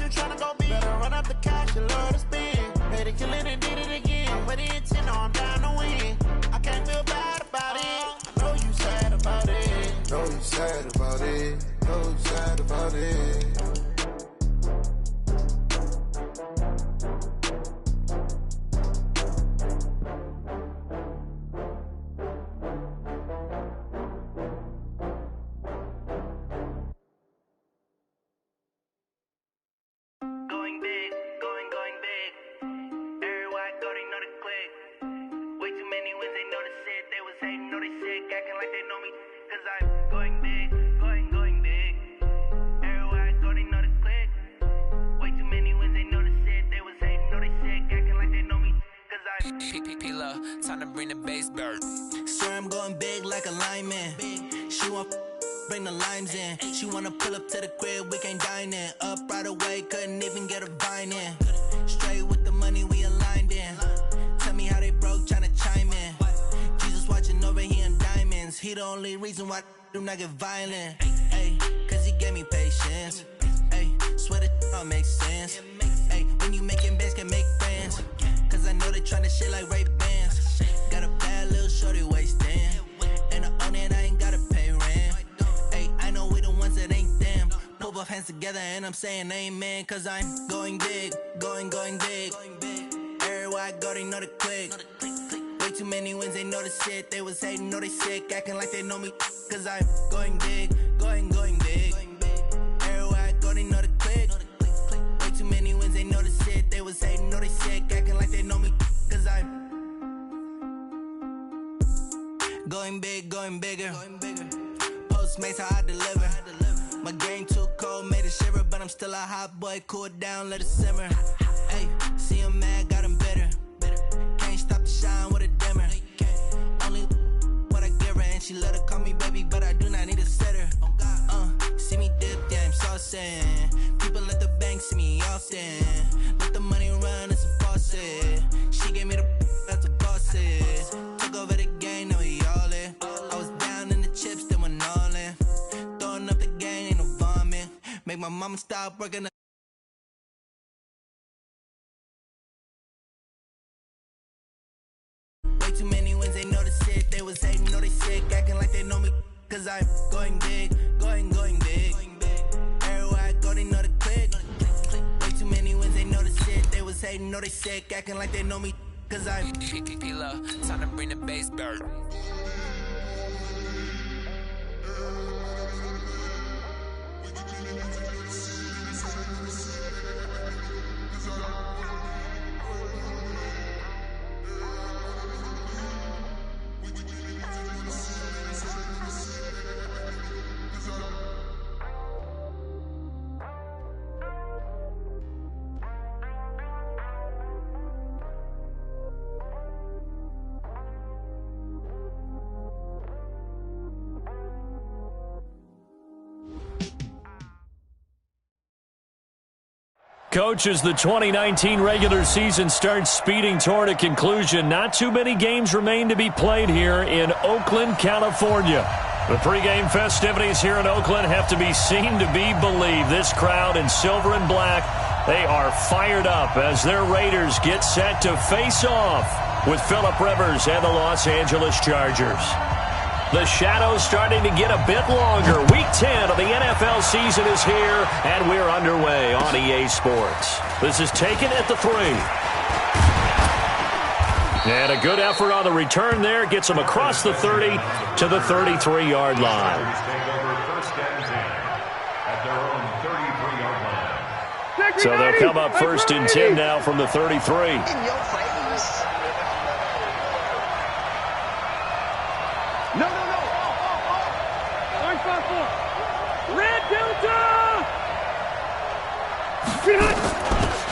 you tryna go big. Better run up the cash, you love to spend. Made it, kill it, and did it again. Put the intent, know I'm down to win. I can't feel bad about it. I know you sad about it. Know you sad about it. Know you sad about it. Time to bring the bass bird. Swear I'm going big like a lineman. She want bring the limes in. She wanna pull up to the crib, we can't dine in. Up right away, couldn't even get a vine in. Straight with the money we aligned in. Tell me how they broke, tryna chime in. Jesus watching over here in diamonds. He the only reason why I do not get violent. Ay, cause he gave me patience. Ay, swear that all makes sense. Ay, when you making bands, can make friends. Cause I know they tryna shit like Ray-Bans. Got a bad little shorty wasting. And I own it, I ain't gotta pay rent. Ay, I know we the ones that ain't them. Pull both hands together and I'm saying amen. Cause I'm going big, going big. Everywhere I go, they know the click. Way too many wins, they know the shit. They was hating, know they sick, acting like they know me. Cause I'm going big, going big. Everywhere I go, they know the click. Way too many wins, they know the shit. They was hating, know they sick, acting like they know me. Cause I'm going big, going bigger. Postmates how I deliver. My game too cold, made it shiver. But I'm still a hot boy, cool it down, let it simmer. Hey, see him mad, got him bitter. Can't stop the shine with a dimmer. Only what I give her, and she let her call me baby, but I do not need a sitter. See me dip, yeah, I'm saucing. People let the bank see me often. Let the money run, it's a faucet. She gave me the that's a boss is. Took over the game, now we all in. I was down in the chips, then went all in. Throwing up the game, ain't no vomit. Make my mama stop working. Way too many wins, they know the shit. They was hating, know they sick, acting like they know me. Cause I'm going big, going big. Everywhere I go, they know the click. Way too many wins, they know the shit. They was hating, know they sick, acting like they know me. Cause I'm time to bring the bass bird. Coach, as the 2019 regular season starts speeding toward a conclusion, not too many games remain to be played here in Oakland, California. The pregame festivities here in Oakland have to be seen to be believed. This crowd in silver and black, they are fired up as their Raiders get set to face off with Phillip Rivers and the Los Angeles Chargers. The shadows starting to get a bit longer. Week 10 of the NFL season is here, and we're underway on EA Sports. This is taken at the 3. And a good effort on the return there. Gets them across the 30 to the 33-yard line. So they'll come up first and 10 now from the 33.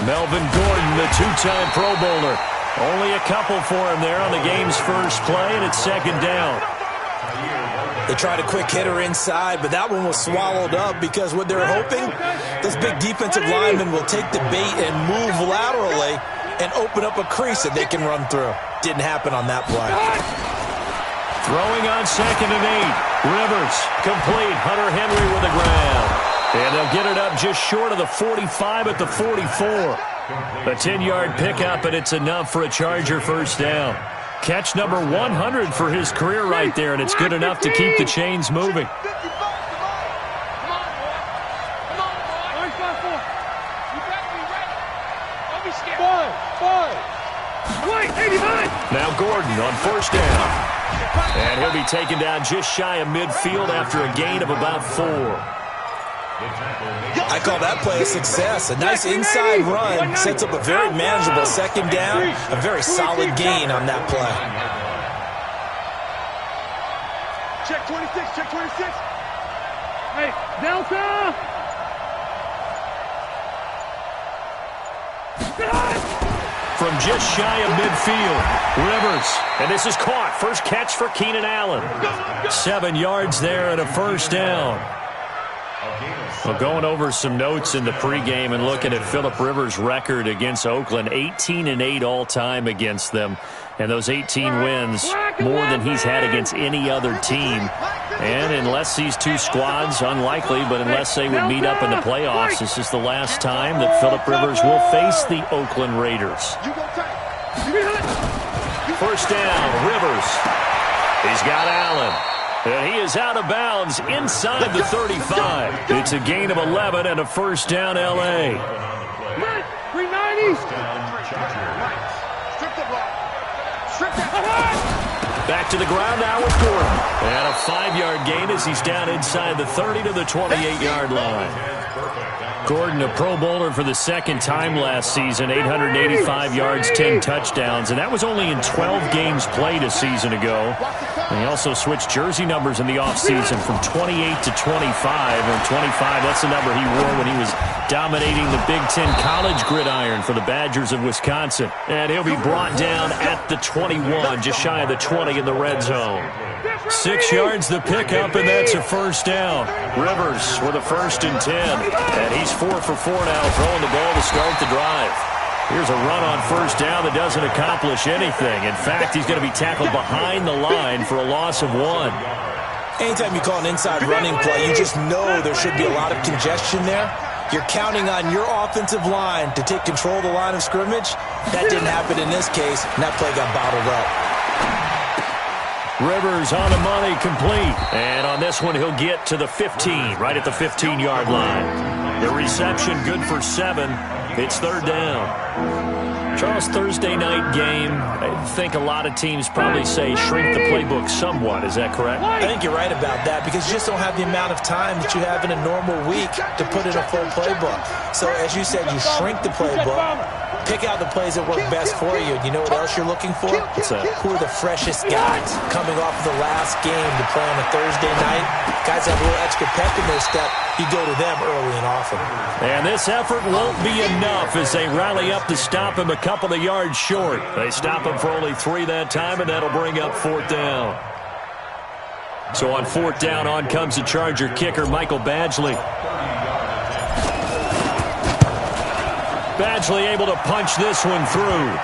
Melvin Gordon, the two-time Pro Bowler. Only a couple for him there on the game's first play, and it's second down. They tried a quick hitter inside, but that one was swallowed up because what they're hoping, this big defensive lineman will take the bait and move laterally and open up a crease that they can run through. Didn't happen on that play. Throwing on second and 8. Rivers complete. Hunter Henry with the ground. And they'll get it up just short of the 45 at the 44. A 10-yard pickup, and it's enough for a Charger first down. Catch number 100 for his career right there, and it's good enough to keep the chains moving. Now Gordon on first down. And he'll be taken down just shy of midfield after a gain of about 4. I call that play a success. A nice inside run sets up a very manageable second down. A very solid gain on that play. Check 26, check 26. Hey, Delta! From just shy of midfield, Rivers. And this is caught. First catch for Keenan Allen. 7 yards there and a first down. Well, going over some notes in the pregame and looking at Phillip Rivers' record against Oakland, 18-8 all-time against them. And those 18 wins, more than he's had against any other team. And unless these two squads, unlikely, but unless they would meet up in the playoffs, this is the last time that Phillip Rivers will face the Oakland Raiders. First down, Rivers. He's got Allen. And he is out of bounds inside the 35. It's a gain of 11 and a first down, L.A. 390. Back to the ground now with Gordon. And a 5-yard gain as he's down inside the 30 to the 28-yard line. Gordon, a Pro Bowler for the second time last season, 885 yards, 10 touchdowns, and that was only in 12 games played a season ago. And he also switched jersey numbers in the offseason from 28 to 25, and 25, that's the number he wore when he was dominating the Big Ten college gridiron for the Badgers of Wisconsin. And he'll be brought down at the 21, just shy of the 20 in the red zone. 6 yards the pickup, and that's a first down. Rivers with a 1st and 10. And he's 4 for 4 now, throwing the ball to start the drive. Here's a run on first down that doesn't accomplish anything. In fact, he's going to be tackled behind the line for a loss of 1. Anytime you call an inside running play, you just know there should be a lot of congestion there. You're counting on your offensive line to take control of the line of scrimmage. That didn't happen in this case, and that play got bottled up. Rivers on the money, complete. And on this one, he'll get to the 15, right at the 15-yard line. The reception good for 7. It's third down. Charles, Thursday night game, I think a lot of teams probably say shrink the playbook somewhat. Is that correct? I think you're right about that because you just don't have the amount of time that you have in a normal week to put in a full playbook. So, as you said, you shrink the playbook, pick out the plays that work best for you. And you know what else you're looking for? Who are the freshest guys coming off of the last game to play on a Thursday night? Guys have a little extra pep in their step. You go to them early and often. And this effort won't be enough as they rally up to stop him a couple of yards short. They stop him for only 3 that time, and that'll bring up 4th down. So on 4th down, on comes the Charger kicker, Michael Badgley. Badgley able to punch this one through.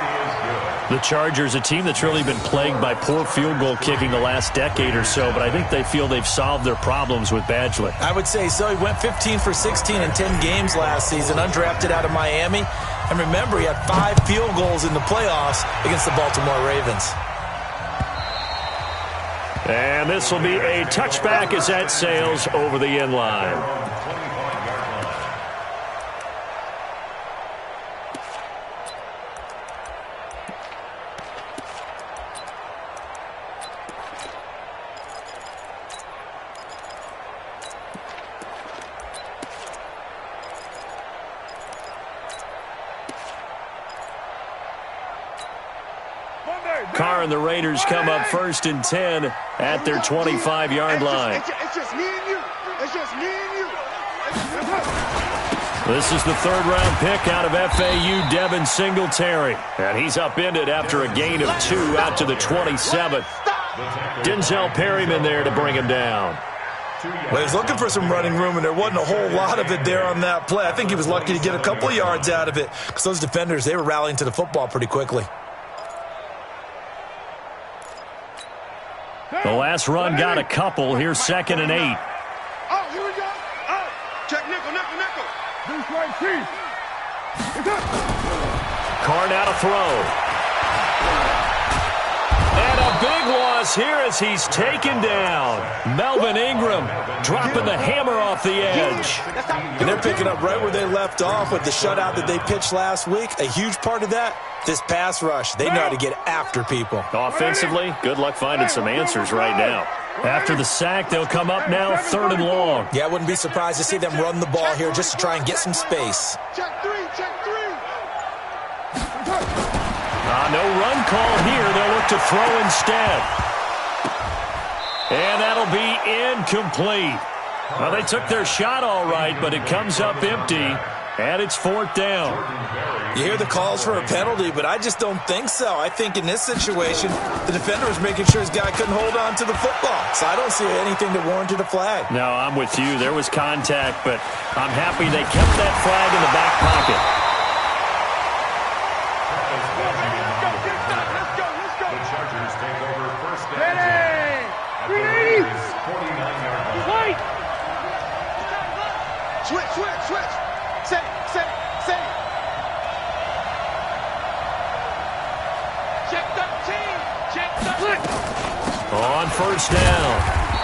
The Chargers, a team that's really been plagued by poor field goal kicking the last decade or so, but I think they feel they've solved their problems with Badgley. I would say so. He went 15 for 16 in 10 games last season, undrafted out of Miami. And remember, he had 5 field goals in the playoffs against the Baltimore Ravens. And this will be a touchback as that sails over the end line. Carr and the Raiders come up 1st and 10 at their 25-yard line. It's just me and you. It's just me and you. This is the 3rd-round pick out of FAU, Devin Singletary. And he's upended after a gain of 2 out to the 27. Denzel Perryman there to bring him down. Well, he was looking for some running room, and there wasn't a whole lot of it there on that play. I think he was lucky to get a couple of yards out of it because those defenders, they were rallying to the football pretty quickly. The last run got a couple. Here's 2nd and 8. Oh, here we go. Oh, check nickel. Carr now to throw. And a big loss here as he's taken down. Melvin Ingram dropping the hammer off the edge. And they're picking up right where they left off with the shutout that they pitched last week. A huge part of that, this pass rush. They know how to get after people. Offensively, good luck finding some answers right now. After the sack, they'll come up now 3rd and long. Yeah, I wouldn't be surprised to see them run the ball here just to try and get some space. Check three, check three. No run call here. They'll look to throw instead. And that'll be incomplete. Well, they took their shot all right, but it comes up empty, and it's 4th down. You hear the calls for a penalty, but I just don't think so. I think in this situation, the defender was making sure his guy couldn't hold on to the football. So I don't see anything that warranted a flag. No, I'm with you. There was contact, but I'm happy they kept that flag in the back pocket. Switch. Set. Check 13. On 1st down,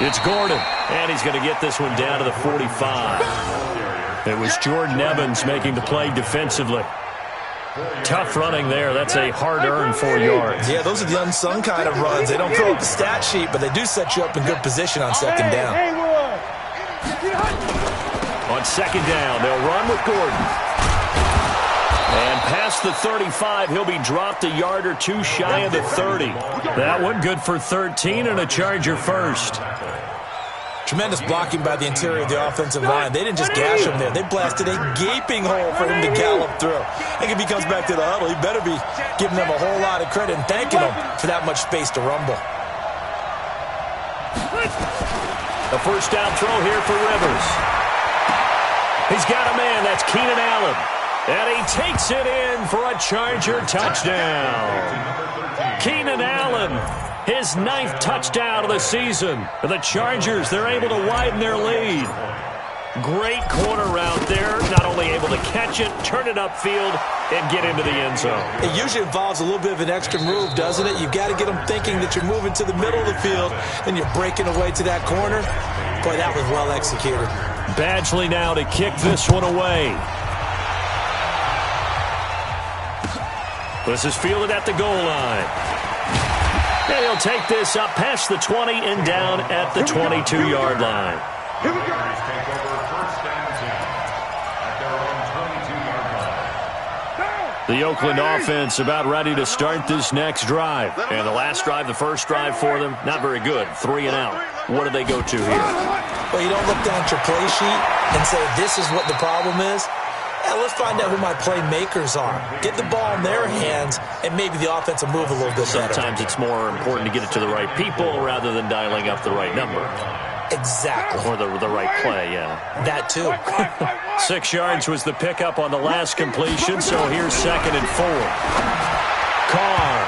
it's Gordon, and he's going to get this one down to the 45. It was Jordan Evans making the play defensively. Tough running there. That's a hard-earned 4 yards. Yeah, those are the unsung kind of runs. They don't fill up the stat sheet, but they do set you up in good position on 2nd down. On 2nd down, they'll run with Gordon. And past the 35, he'll be dropped a yard or two shy of the 30. That one good for 13 and a Charger first. Tremendous blocking by the interior of the offensive line. They didn't just gash him there. They blasted a gaping hole for him to gallop through. I think if he comes back to the huddle, he better be giving them a whole lot of credit and thanking them for that much space to rumble. A 1st down throw here for Rivers. He's got a man. That's Keenan Allen. And he takes it in for a Charger touchdown. Keenan Allen, his 9th touchdown of the season. The Chargers, they're able to widen their lead. Great corner route there. Not only able to catch it, turn it upfield, and get into the end zone. It usually involves a little bit of an extra move, doesn't it? You've got to get them thinking that you're moving to the middle of the field and you're breaking away to that corner. Boy, that was well executed. Badgley now to kick this one away. This is fielded at the goal line. And he'll take this up past the 20 and down at the 22-yard line. Here we go. The Oakland offense about ready to start this next drive. And the last drive, the first drive for them, not very good. 3 and out. What do they go to here? Well, you don't look down at your play sheet and say, this is what the problem is. Yeah, let's find out who my playmakers are. Get the ball in their hands, and maybe the offense will move a little bit better. Sometimes it's more important to get it to the right people rather than dialing up the right number. Exactly. Or the right play, yeah. That too. 6 yards was the pickup on the last completion, so here's 2nd and 4. Carr,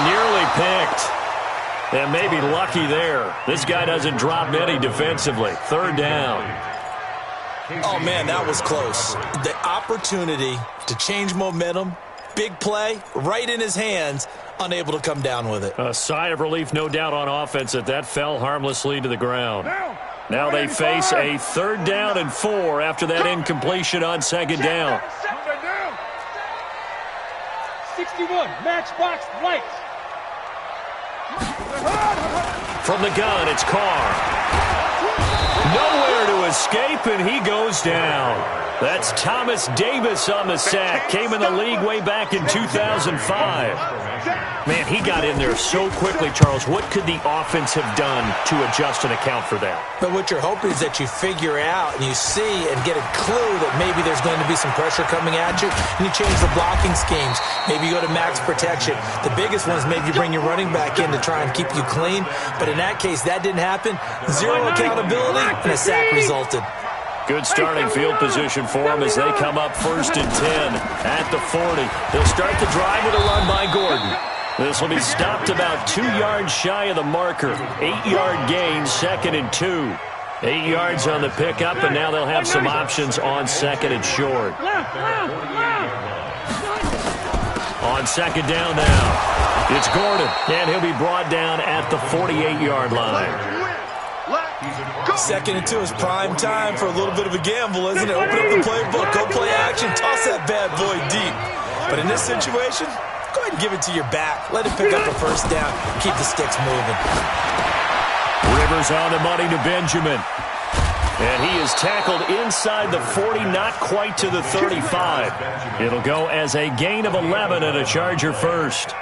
nearly picked. And maybe lucky there. This guy doesn't drop many defensively. 3rd down. Oh, man, that was close. The opportunity to change momentum, big play, right in his hands, unable to come down with it. A sigh of relief, no doubt, on offense that fell harmlessly to the ground. Now they face a 3rd down and 4 after that incompletion on 2nd down. 61, matchbox lights. From the gun, it's Carr. Nowhere to escape, and he goes down. That's Thomas Davis on the sack. Came in the league way back in 2005. Man, he got in there so quickly, Charles. What could the offense have done to adjust and account for that? But what you're hoping is that you figure out and you see and get a clue that maybe there's going to be some pressure coming at you, and you change the blocking schemes. Maybe you go to max protection. The biggest one is maybe you bring your running back in to try and keep you clean. But in that case, that didn't happen. Zero accountability, and a sack resulted. Good starting field position for them as they come up 1st and 10 at the 40. They'll start the drive with a run by Gordon. This will be stopped about 2 yards shy of the marker. 8-yard gain, 2nd and 2. 8 yards on the pickup, and now they'll have some options on second and short. On second down now, it's Gordon, and he'll be brought down at the 48-yard line. Second and 2 is prime time for a little bit of a gamble, isn't it? Open up the playbook, go play action, toss that bad boy deep. But in this situation, go ahead and give it to your back. Let it pick up a first down. Keep the sticks moving. Rivers on the money to Benjamin. And he is tackled inside the 40, not quite to the 35. It'll go as a gain of 11 and a Charger first.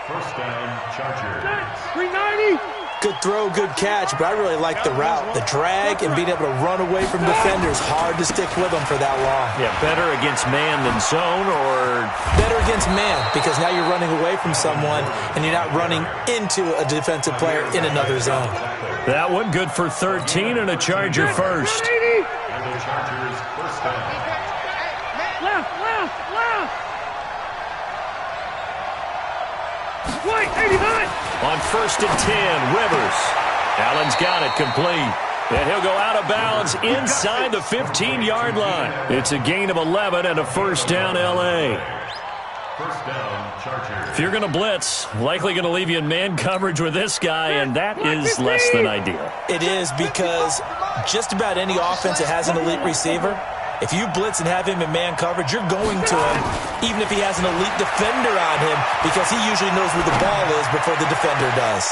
First down, Chargers. 390. Good throw, good catch, but I really like the route. The drag and being able to run away from defenders, hard to stick with them for that long. Yeah, better against man than zone, or? Better against man, because now you're running away from someone and you're not running into a defensive player in another zone. That one good for 13 and a Charger first. And the Chargers first down. Left. Right, 89. On first and 10, Rivers. Allen's got it complete. And he'll go out of bounds inside the 15-yard line. It's a gain of 11 and a first down, L.A. First down, Chargers. If you're going to blitz, likely going to leave you in man coverage with this guy, and that is less than ideal. It is, because just about any offense that has an elite receiver, if you blitz and have him in man coverage, you're going to him, even if he has an elite defender on him, because he usually knows where the ball is before the defender does.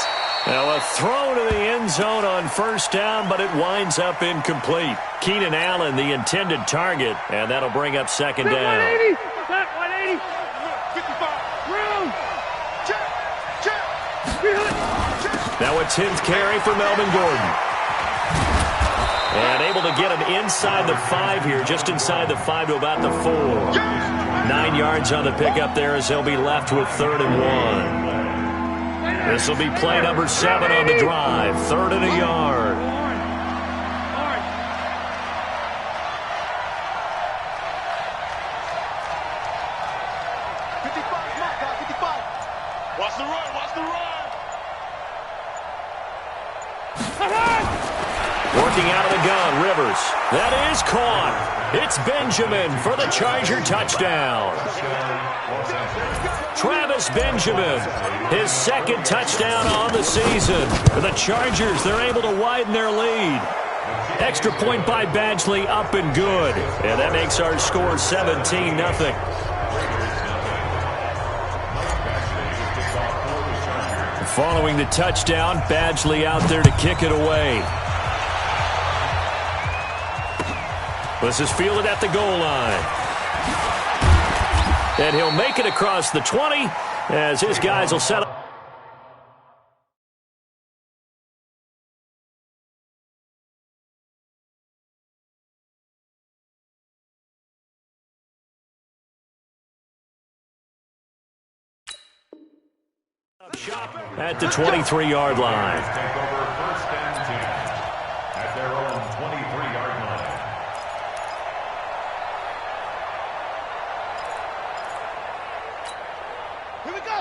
Now a throw to the end zone on first down, but it winds up incomplete. Keenan Allen, the intended target, and that'll bring up second down. 180. 180. 55. Round. Check. Now a 10th carry for Melvin Gordon. And able to get him inside the 5 here, just inside the 5 to about the 4. 9 yards on the pickup there as they'll be left with 3rd and 1. This will be play number 7 on the drive, 3rd and a yard. Watch the run. Working out of the gun, Rivers. That is caught. It's Benjamin for the Charger touchdown. Travis Benjamin, his 2nd touchdown on the season. For the Chargers, they're able to widen their lead. Extra point by Badgley, up and good. And that makes our score 17-0. Following the touchdown, Badgley out there to kick it away. This is fielded at the goal line. And he'll make it across the 20 as his guys will set up. At the 23-yard line. Take over first and 10 at their own 23-yard line.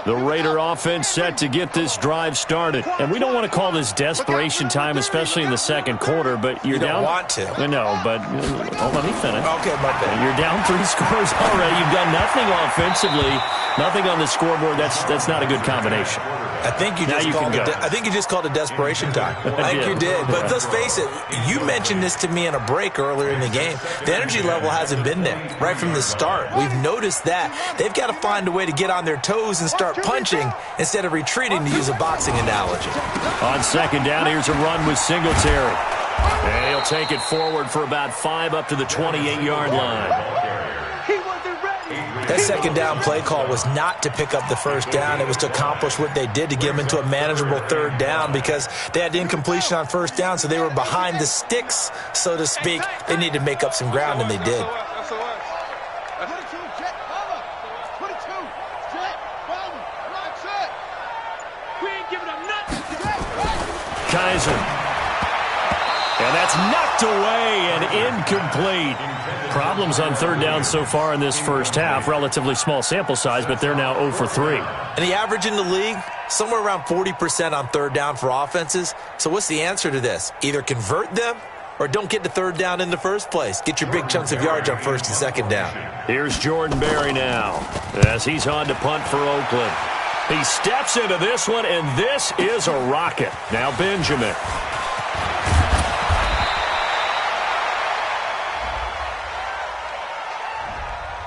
The Raider offense set to get this drive started. And we don't want to call this desperation time, especially in the second quarter, but you're down. You don't want to. No, but let me finish. Okay, my bad. You're down 3 scores already. You've done nothing offensively, nothing on the scoreboard. That's not a good combination. I think you just called it desperation time. I think you did. But let's face it, you mentioned this to me in a break earlier in the game. The energy level hasn't been there right from the start. We've noticed that. They've got to find a way to get on their toes and start punching instead of retreating, to use a boxing analogy. On second down, here's a run with Singletary. And he'll take it forward for about 5 up to the 28-yard line. That second down play call was not to pick up the first down. It was to accomplish what they did, to get them into a manageable 3rd down, because they had incompletion on first down, so they were behind the sticks, so to speak. They needed to make up some ground, and they did. Kaiser. And that's knocked away and incomplete. Problems on 3rd down so far in this first half. Relatively small sample size, but they're now 0 for 3. And the average in the league, somewhere around 40% on 3rd down for offenses. So what's the answer to this? Either convert them or don't get to third down in the first place. Get your big chunks of yards on first and second down. Here's Jordan Berry now as he's on to punt for Oakland. He steps into this one, and this is a rocket. Now Benjamin.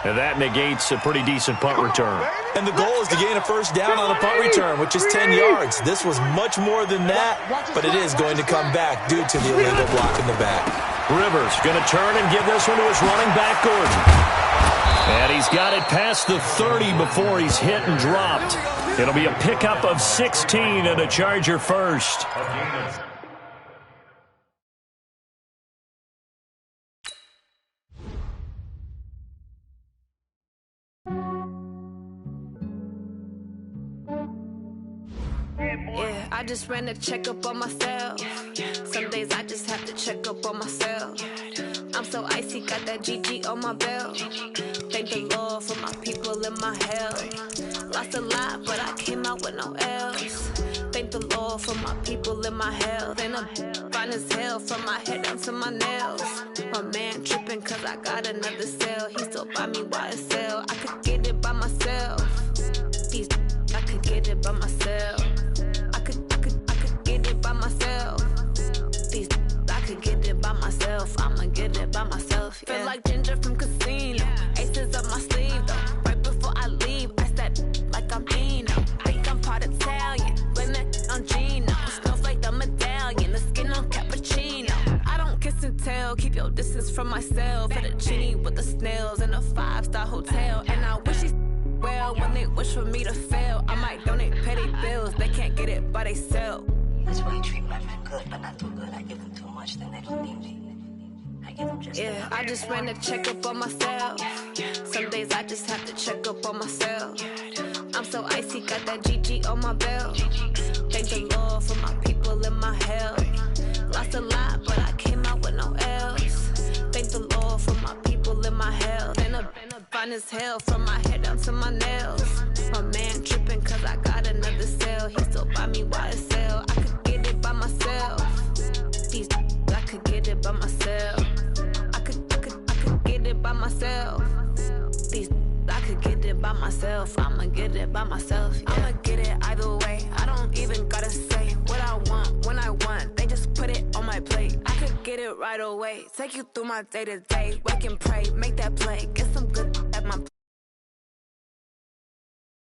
And that negates a pretty decent punt return. And the goal is to gain a first down on a punt return, which is 10 yards. This was much more than that, but it is going to come back due to the illegal block in the back. Rivers going to turn and give this one to his running back, Gordon. And he's got it past the 30 before he's hit and dropped. It'll be a pickup of 16 and a Charger first. I just ran a checkup on myself. Some days I just have to check up on myself. I'm so icy, got that GG on my belt. Thank the Lord for my people in my health. Lost a lot, but I came out with no L's. Thank the Lord for my people in my health. And I'm fine as hell from my head down to my nails. My man tripping cause I got another cell. He still buy me YSL. I could get it by myself. I could get it by myself. I could get it by myself. I could get it by myself. I'ma get it by myself. Yeah. Feel like Ginger from Casino. Aces up my sleeve though. Right before I leave, I step like I'm Dino. Think I'm part Italian. Blame it on Gino. Snowflake the medallion. The skin on cappuccino. I don't kiss and tell. Keep your distance from myself. At a genie with the snails in a 5-star hotel. And I wish he's well when they wish for me to fail. I might donate petty bills. They can't get it by they sell. That's why you treat my men good, but not too good. I give them too much, then they don't need me. I give them just enough. I just ran a checkup on myself. Some days I just have to check up on myself. I'm so icy, got that GG on my belt. Thank the Lord for my people in my health. Lost a lot, but I came out with no L's. Thank the Lord for my people in my health. And I'm fine as hell from my head down to my nails. My man tripping cause I got another cell. He still buy me YSL. I could get it by myself. I could get it by myself. I could get it by myself. I could get it by myself. I'ma get it by myself. Yeah. I'ma get it either way. I don't even gotta say what I want when I want. They just put it on my plate. I could get it right away. Take you through my day to day. Wake and pray, make that play. Get some good at my